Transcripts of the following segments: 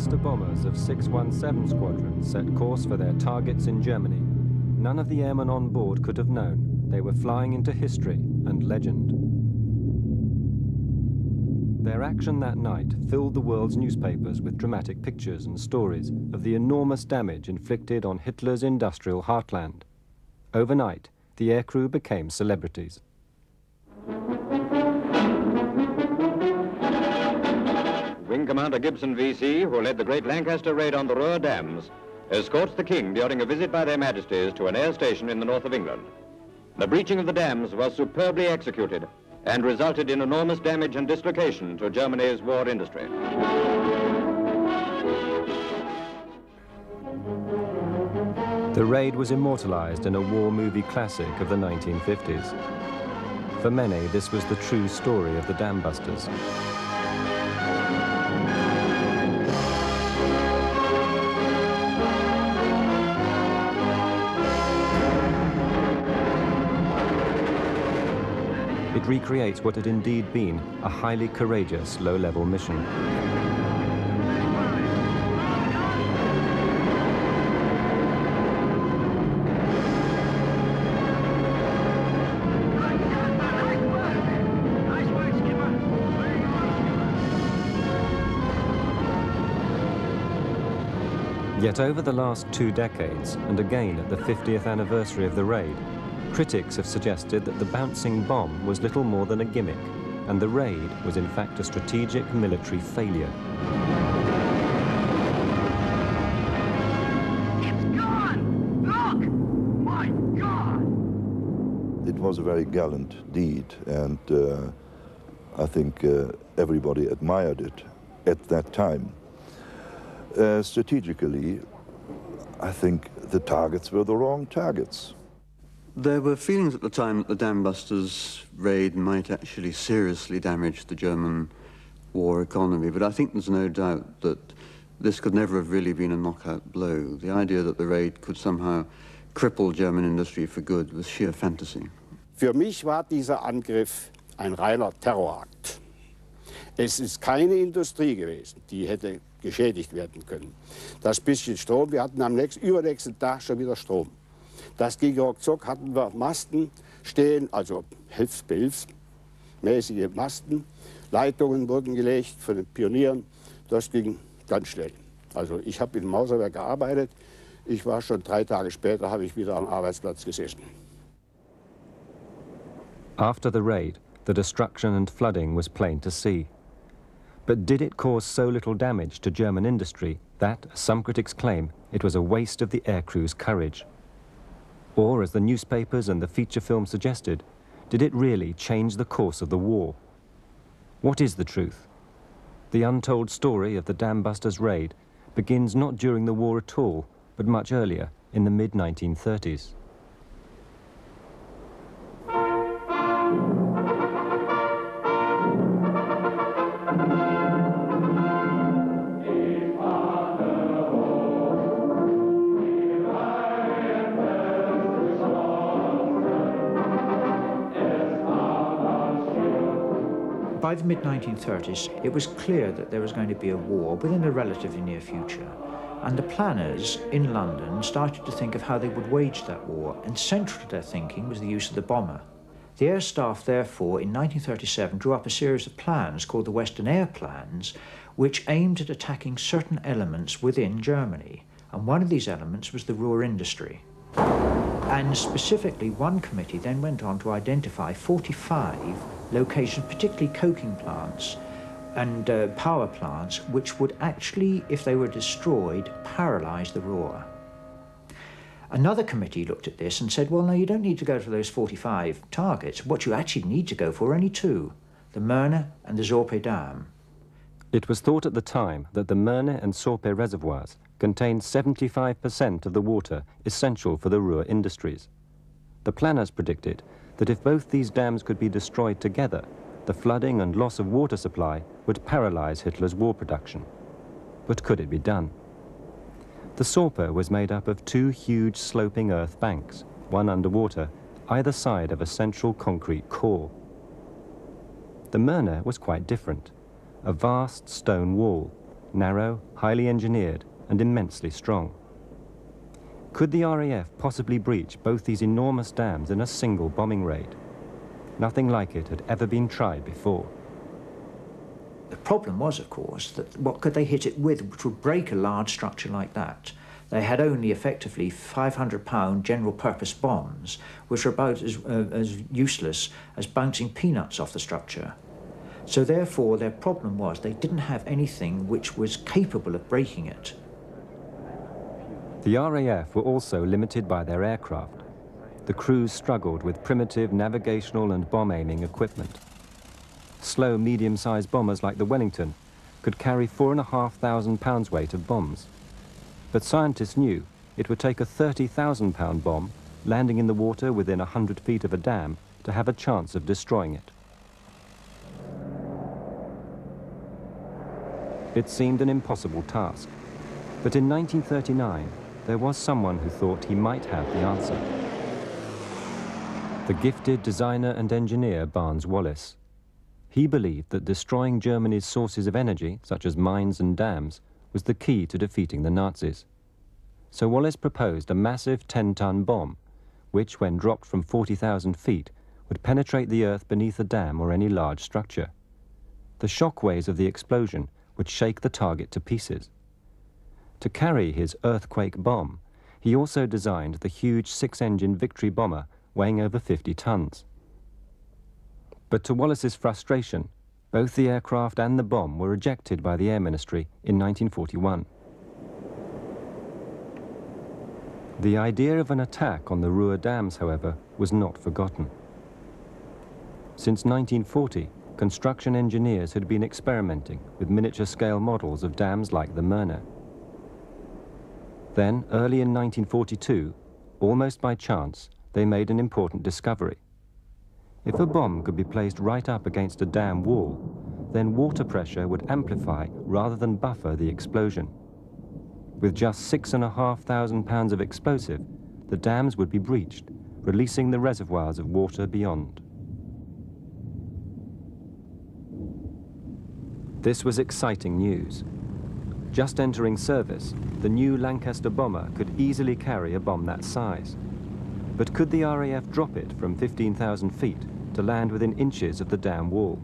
Dambuster bombers of 617 Squadron set course for their targets in Germany. None of the airmen on board could have known they were flying into history and legend. Their action that night filled the world's newspapers with dramatic pictures and stories of the enormous damage inflicted on Hitler's industrial heartland. Overnight, the aircrew became celebrities. Wing Commander Gibson VC, who led the great Lancaster raid on the Ruhr dams, escorts the King during a visit by their Majesties to an air station in the north of England. The breaching of the dams was superbly executed and resulted in enormous damage and dislocation to Germany's war industry. The raid was immortalized in a war movie classic of the 1950s. For many, this was the true story of the Dambusters. It recreates what had indeed been a highly courageous low-level mission. Yet over the last 2 decades, and again at the 50th anniversary of the raid, critics have suggested that the bouncing bomb was little more than a gimmick, and the raid was in fact a strategic military failure. It's gone! Look! My God! It was a very gallant deed, and I think everybody admired it at that time. Strategically, I think the targets were the wrong targets. There were feelings at the time that the Dambusters raid might actually seriously damage the German war economy, but I think there's no doubt that this could never have really been a knockout blow. The idea that the raid could somehow cripple German industry for good was sheer fantasy. Für mich war dieser Angriff ein reiner Terrorakt. Es ist keine Industrie gewesen, die hätte geschädigt werden können. Das bisschen Strom, wir hatten am übernächsten Tag schon wieder Strom. Das ging ruckzuck, hatten wir Masten stehen, also hilfsmäßige Masten. Leitungen wurden gelegt von den Pionieren. Das ging ganz schnell. Also ich habe im Mauserwerk gearbeitet. Ich war schon 3 Tage später, habe ich wieder am Arbeitsplatz gesessen. After the raid, the destruction and flooding was plain to see. But did it cause so little damage to German industry that, as some critics claim, it was a waste of the aircrew's courage? Or, as the newspapers and the feature film suggested, did it really change the course of the war? What is the truth? The untold story of the Dambusters raid begins not during the war at all, but much earlier, in the mid-1930s. By the mid-1930s, it was clear that there was going to be a war within the relatively near future, and the planners in London started to think of how they would wage that war, and central to their thinking was the use of the bomber. The Air Staff, therefore, in 1937 drew up a series of plans called the Western Air Plans, which aimed at attacking certain elements within Germany, and one of these elements was the Ruhr industry. And specifically, one committee then went on to identify 45 locations, particularly coking plants and power plants, which would actually, if they were destroyed, paralyze the Ruhr. Another committee looked at this and said, well, no, you don't need to go for those 45 targets. What you actually need to go for are only 2, the Möhne and the Sorpe Dam. It was thought at the time that the Möhne and Sorpe reservoirs contained 75% of the water essential for the Ruhr industries. The planners predicted that if both these dams could be destroyed together, the flooding and loss of water supply would paralyze Hitler's war production. But could it be done? The Sorpe was made up of 2 huge sloping earth banks, one underwater, either side of a central concrete core. The Möhne was quite different, a vast stone wall, narrow, highly engineered, and immensely strong. Could the RAF possibly breach both these enormous dams in a single bombing raid? Nothing like it had ever been tried before. The problem was, of course, that what could they hit it with which would break a large structure like that? They had only effectively 500-pound general-purpose bombs, which were about as useless as bouncing peanuts off the structure. So therefore, their problem was they didn't have anything which was capable of breaking it. The RAF were also limited by their aircraft. The crews struggled with primitive navigational and bomb-aiming equipment. Slow, medium-sized bombers like the Wellington could carry 4,500 pounds weight of bombs. But scientists knew it would take a 30,000-pound bomb landing in the water within 100 feet of a dam to have a chance of destroying it. It seemed an impossible task, but in 1939 there was someone who thought he might have the answer. The gifted designer and engineer Barnes Wallis. He believed that destroying Germany's sources of energy, such as mines and dams, was the key to defeating the Nazis. So Wallis proposed a massive 10-ton bomb, which, when dropped from 40,000 feet, would penetrate the earth beneath a dam or any large structure. The shock waves of the explosion would shake the target to pieces. To carry his earthquake bomb, he also designed the huge 6-engine Victory bomber weighing over 50 tons. But to Wallis's frustration, both the aircraft and the bomb were rejected by the Air Ministry in 1941. The idea of an attack on the Ruhr dams, however, was not forgotten. Since 1940, construction engineers had been experimenting with miniature-scale models of dams like the Möhne. Then, early in 1942, almost by chance, they made an important discovery. If a bomb could be placed right up against a dam wall, then water pressure would amplify rather than buffer the explosion. With just 6,500 pounds of explosive, the dams would be breached, releasing the reservoirs of water beyond. This was exciting news. Just entering service, the new Lancaster bomber could easily carry a bomb that size. But could the RAF drop it from 15,000 feet to land within inches of the dam wall?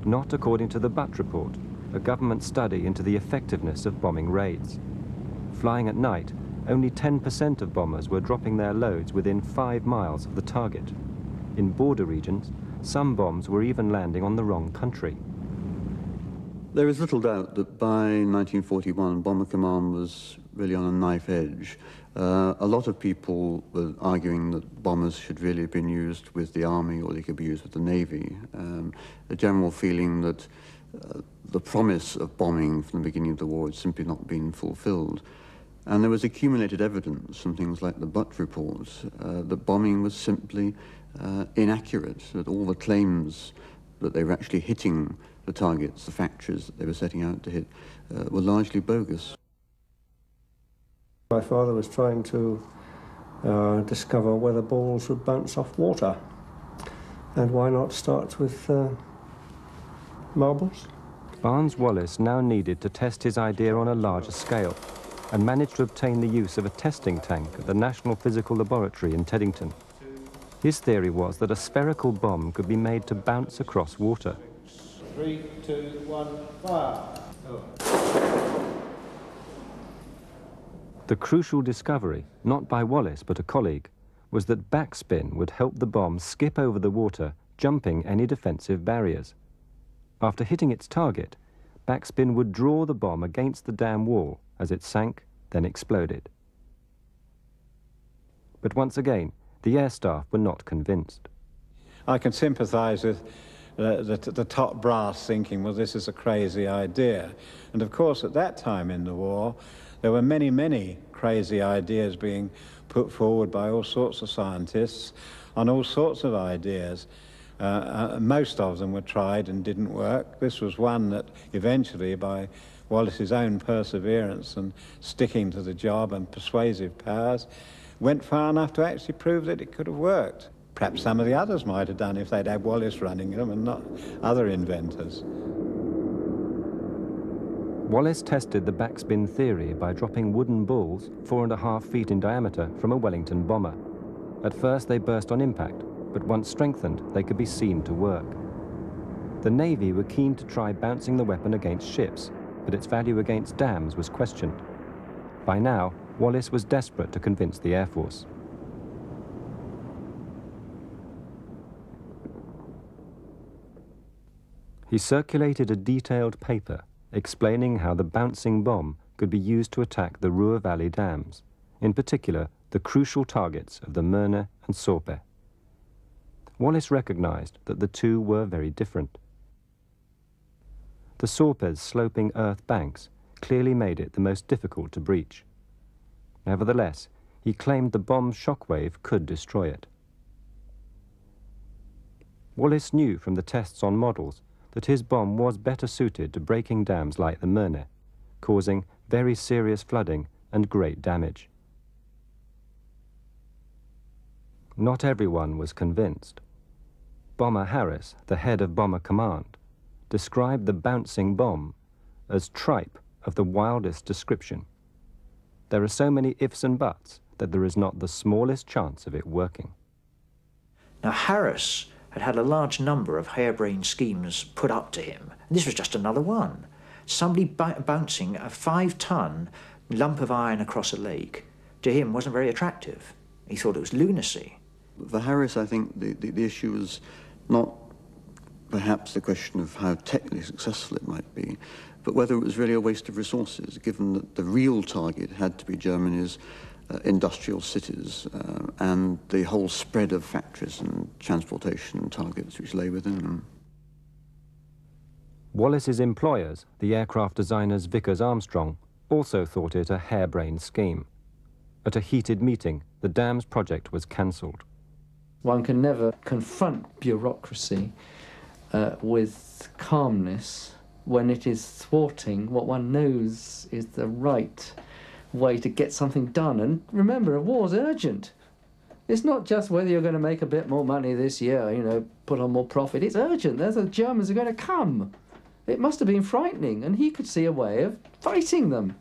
Not according to the Butt report, a government study into the effectiveness of bombing raids. Flying at night, only 10% of bombers were dropping their loads within 5 miles of the target. In border regions, some bombs were even landing on the wrong country. There is little doubt that by 1941, Bomber Command was really on a knife edge. A lot of people were arguing that bombers should really have been used with the Army or they could be used with the Navy. A general feeling that the promise of bombing from the beginning of the war had simply not been fulfilled. And there was accumulated evidence from things like the Butt report that bombing was simply inaccurate, that all the claims that they were actually hitting the targets, the factories that they were setting out to hit, were largely bogus. My father was trying to discover whether balls would bounce off water, and why not start with marbles? Barnes Wallis now needed to test his idea on a larger scale and managed to obtain the use of a testing tank at the National Physical Laboratory in Teddington. His theory was that a spherical bomb could be made to bounce across water. 3, 2, 1, fire! Oh. The crucial discovery, not by Wallis but a colleague, was that backspin would help the bomb skip over the water, jumping any defensive barriers. After hitting its target, backspin would draw the bomb against the dam wall as it sank, then exploded. But once again, the air staff were not convinced. I can sympathise with the top brass thinking, well, this is a crazy idea. And of course, at that time in the war, there were many, many crazy ideas being put forward by all sorts of scientists on all sorts of ideas. Most of them were tried and didn't work. This was one that eventually, by Wallis's own perseverance and sticking to the job and persuasive powers, went far enough to actually prove that it could have worked. Perhaps some of the others might have done if they'd had Wallis running them and not other inventors. Wallace tested the backspin theory by dropping wooden balls 4.5 feet in diameter from a Wellington bomber. At first they burst on impact, but once strengthened they could be seen to work. The Navy were keen to try bouncing the weapon against ships, but its value against dams was questioned. By now, Wallace was desperate to convince the Air Force. He circulated a detailed paper explaining how the bouncing bomb could be used to attack the Ruhr Valley dams, in particular the crucial targets of the Möhne and Sorpe. Wallace recognized that the two were very different. The Sorpe's sloping earth banks clearly made it the most difficult to breach. Nevertheless, he claimed the bomb's shockwave could destroy it. Wallace knew from the tests on models that his bomb was better suited to breaking dams like the Möhne, causing very serious flooding and great damage. Not everyone was convinced. Bomber Harris, the head of Bomber Command, described the bouncing bomb as tripe of the wildest description. There are so many ifs and buts that there is not the smallest chance of it working. Now Harris had had a large number of harebrained schemes put up to him, and this was just another one. Somebody bouncing a 5-ton lump of iron across a lake, to him wasn't very attractive. He thought it was lunacy. For Harris, I think the issue was not perhaps the question of how technically successful it might be, but whether it was really a waste of resources, given that the real target had to be Germany's industrial cities and the whole spread of factories and transportation targets which lay within them. Wallace's employers, the aircraft designers Vickers Armstrong, also thought it a harebrained scheme. At a heated meeting, the dam's project was cancelled. One can never confront bureaucracy with calmness when it is thwarting what one knows is the right way to get something done. And remember, a war's urgent. It's not just whether you're going to make a bit more money this year, you know, put on more profit. It's urgent. The Germans are going to come. It must have been frightening, and he could see a way of fighting them.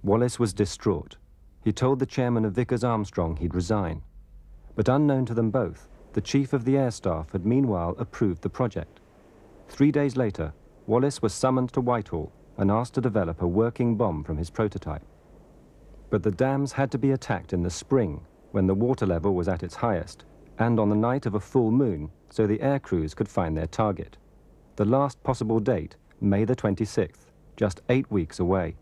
Wallace was distraught. He told the chairman of Vickers Armstrong he'd resign. But unknown to them both, the chief of the air staff had meanwhile approved the project. 3 days later, Wallace was summoned to Whitehall and asked to develop a working bomb from his prototype. But the dams had to be attacked in the spring, when the water level was at its highest, and on the night of a full moon, so the air crews could find their target. The last possible date, May the 26th, just 8 weeks away.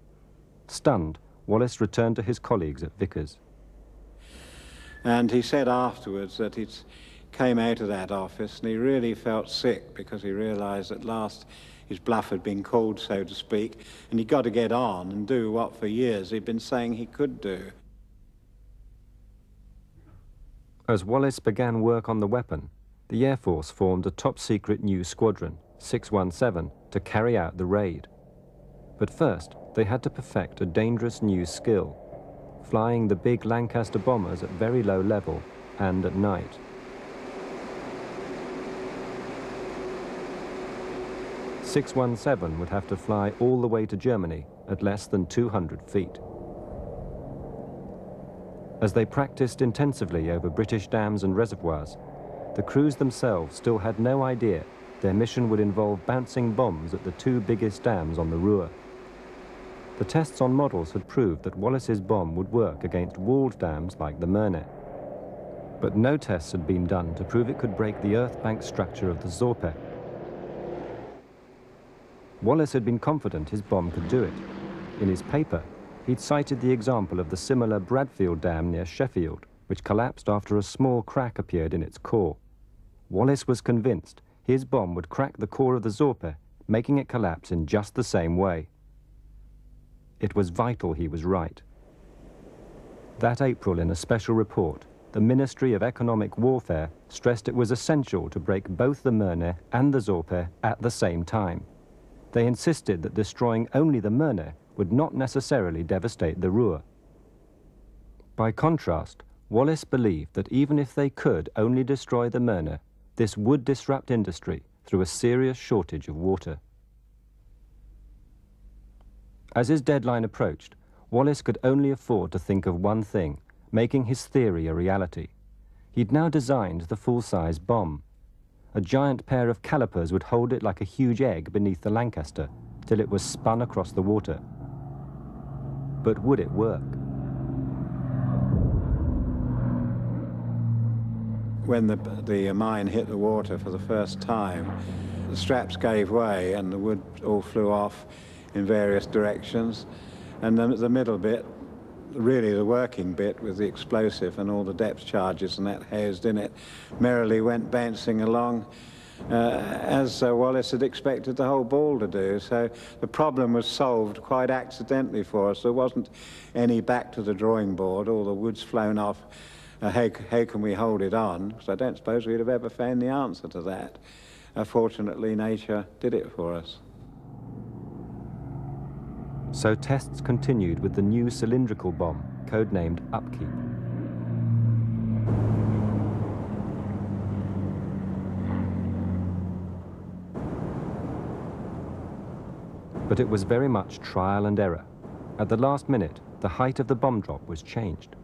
Stunned, Wallace returned to his colleagues at Vickers. And he said afterwards that he came out of that office and he really felt sick because he realised at last his bluff had been called, so to speak, and he'd got to get on and do what for years he'd been saying he could do. As Wallace began work on the weapon, the Air Force formed a top-secret new squadron, 617, to carry out the raid. But first, they had to perfect a dangerous new skill, flying the big Lancaster bombers at very low level and at night. .617 would have to fly all the way to Germany at less than 200 feet. As they practiced intensively over British dams and reservoirs, the crews themselves still had no idea their mission would involve bouncing bombs at the two biggest dams on the Ruhr. The tests on models had proved that Wallace's bomb would work against walled dams like the Möhne. But no tests had been done to prove it could break the earth bank structure of the Sorpe. Wallace had been confident his bomb could do it. In his paper, he'd cited the example of the similar Bradfield Dam near Sheffield, which collapsed after a small crack appeared in its core. Wallace was convinced his bomb would crack the core of the Sorpe, making it collapse in just the same way. It was vital he was right. That April, in a special report, the Ministry of Economic Warfare stressed it was essential to break both the Möhne and the Sorpe at the same time. They insisted that destroying only the Möhne would not necessarily devastate the Ruhr. By contrast, Wallace believed that even if they could only destroy the Möhne, this would disrupt industry through a serious shortage of water. As his deadline approached, Wallace could only afford to think of one thing, making his theory a reality. He'd now designed the full-size bomb. A giant pair of calipers would hold it like a huge egg beneath the Lancaster till it was spun across the water. But would it work? When the mine hit the water for the first time, the straps gave way and the wood all flew off in various directions. And the middle bit, really the working bit with the explosive and all the depth charges and that housed in it, merrily went bouncing along as Wallace had expected the whole ball to do. So the problem was solved quite accidentally for us. There wasn't any back to the drawing board, all the wood's flown off. How can we hold it on? Because I don't suppose we'd have ever found the answer to that. Fortunately, nature did it for us. So tests continued with the new cylindrical bomb, codenamed Upkeep. But it was very much trial and error. At the last minute, the height of the bomb drop was changed.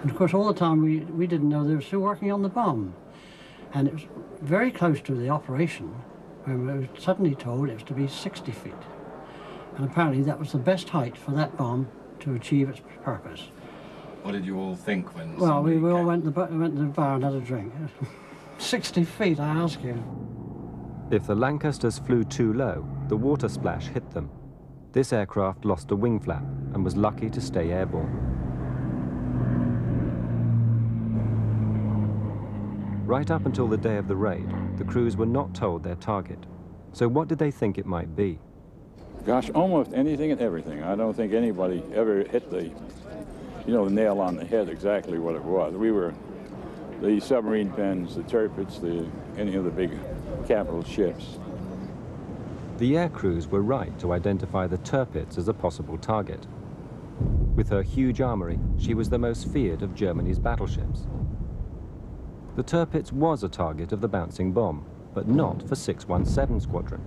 And of course, all the time we didn't know they were still working on the bomb. And it was very close to the operation when we were suddenly told it was to be 60 feet. And apparently that was the best height for that bomb to achieve its purpose. What did you all think when... Well, we all went to the bar and had a drink. 60 feet, I ask you. If the Lancasters flew too low, the water splash hit them. This aircraft lost a wing flap and was lucky to stay airborne. Right up until the day of the raid, the crews were not told their target. So what did they think it might be? Gosh, almost anything and everything. I don't think anybody ever hit the nail on the head exactly what it was. We were the submarine pens, the turrets, any of the big capital ships. The air crews were right to identify the Tirpitz as a possible target. With her huge armory, she was the most feared of Germany's battleships. The Tirpitz was a target of the bouncing bomb, but not for 617 Squadron.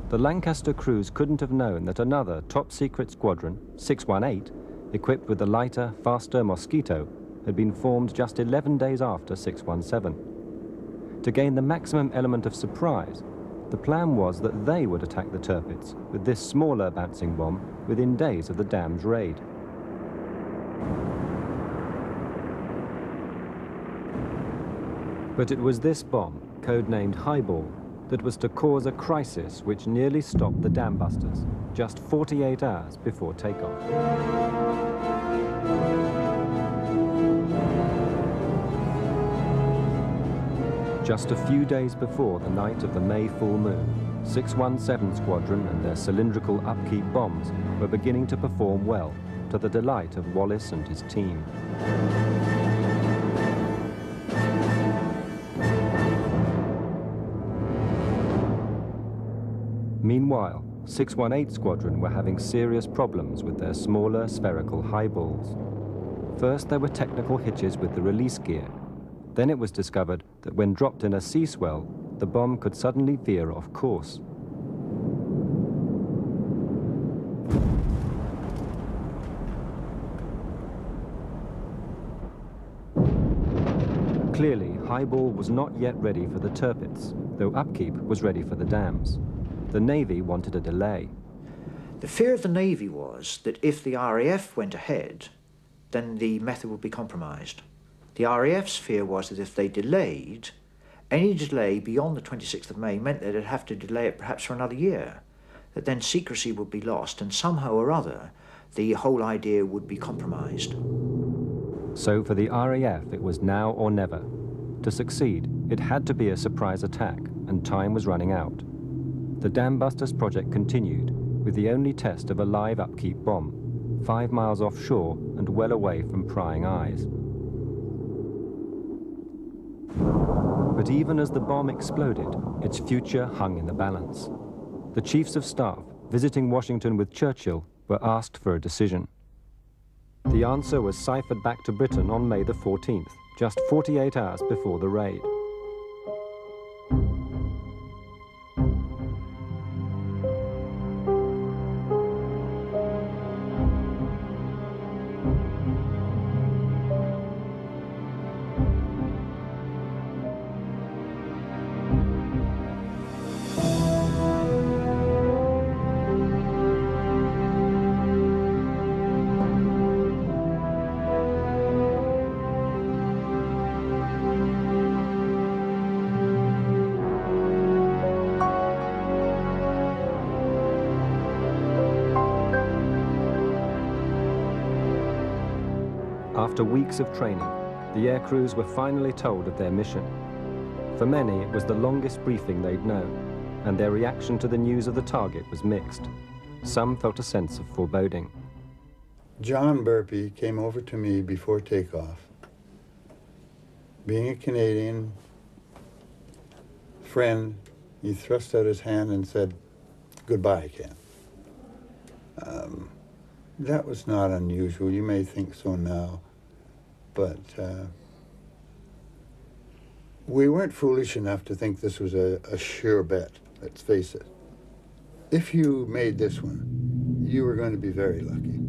The Lancaster crews couldn't have known that another top-secret squadron, 618, equipped with the lighter, faster Mosquito, had been formed just 11 days after 617. To gain the maximum element of surprise, the plan was that they would attack the Tirpitz with this smaller bouncing bomb within days of the dam's raid. But it was this bomb, codenamed Highball, that was to cause a crisis which nearly stopped the Dambusters, just 48 hours before takeoff. Just a few days before the night of the May full moon, 617 Squadron and their cylindrical Upkeep bombs were beginning to perform well, to the delight of Wallace and his team. Meanwhile, 618 Squadron were having serious problems with their smaller spherical highballs. First, there were technical hitches with the release gear. Then it was discovered that when dropped in a sea swell, the bomb could suddenly veer off course. Clearly, Highball was not yet ready for the Tirpitz, though Upkeep was ready for the dams. The Navy wanted a delay. The fear of the Navy was that if the RAF went ahead, then the method would be compromised. The RAF's fear was that if they delayed, any delay beyond the 26th of May meant that they'd have to delay it perhaps for another year, that then secrecy would be lost and somehow or other the whole idea would be compromised. So for the RAF, it was now or never. To succeed, it had to be a surprise attack, and time was running out. The Dambusters project continued, with the only test of a live Upkeep bomb, 5 miles offshore and well away from prying eyes. But even as the bomb exploded, its future hung in the balance. The chiefs of staff, visiting Washington with Churchill, were asked for a decision. The answer was ciphered back to Britain on May the 14th, just 48 hours before the raid. After weeks of training, the air crews were finally told of their mission. For many, it was the longest briefing they'd known, and their reaction to the news of the target was mixed. Some felt a sense of foreboding. John Burpee came over to me before takeoff. Being a Canadian friend, he thrust out his hand and said, "Goodbye, Ken." That was not unusual. You may think so now, but we weren't foolish enough to think this was a sure bet, let's face it. If you made this one, you were going to be very lucky.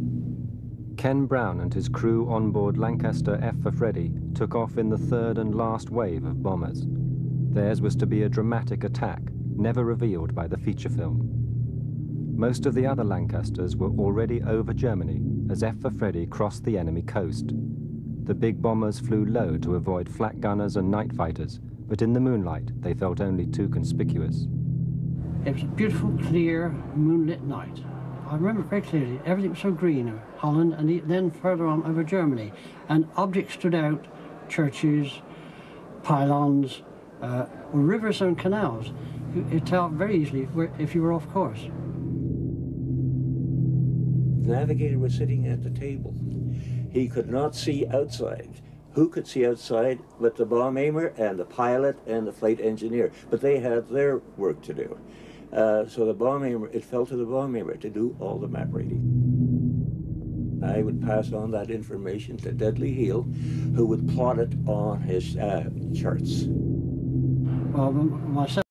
Ken Brown and his crew on board Lancaster F for Freddy took off in the third and last wave of bombers. Theirs was to be a dramatic attack, never revealed by the feature film. Most of the other Lancasters were already over Germany as F for Freddy crossed the enemy coast. The big bombers flew low to avoid flak gunners and night fighters, but in the moonlight they felt only too conspicuous. It was a beautiful, clear, moonlit night. I remember very clearly, everything was so green over Holland and then further on over Germany. And objects stood out, churches, pylons, rivers and canals. You could tell very easily if you were off course. The navigator was sitting at the table. He could not see outside. Who could see outside but the bomb aimer and the pilot and the flight engineer? But they had their work to do. So the bomb aimer, it fell to the bomb aimer to do all the map reading. I would pass on that information to Dudley Heel, who would plot it on his charts. Well, myself